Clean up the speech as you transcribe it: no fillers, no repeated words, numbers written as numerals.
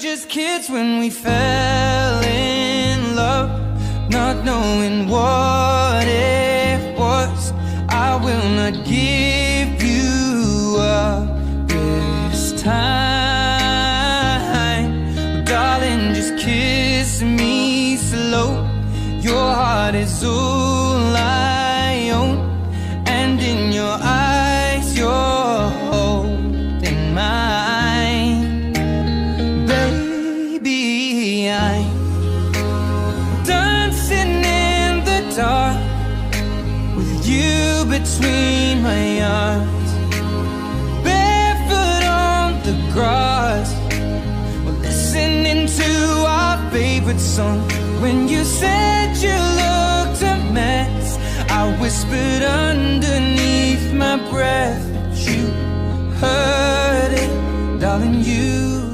just kids when we fell in love, not knowing what it was. I will not give you up this time. Darling, just kiss me slow. Your heart is all I own, and in your eyes you're holding mine. Baby, I'm dancing in the dark with you between my arms, barefoot on the grass. We're listening to our favorite song. When you said you looked a mess, I whispered underneath my breath, but you heard it, darling, you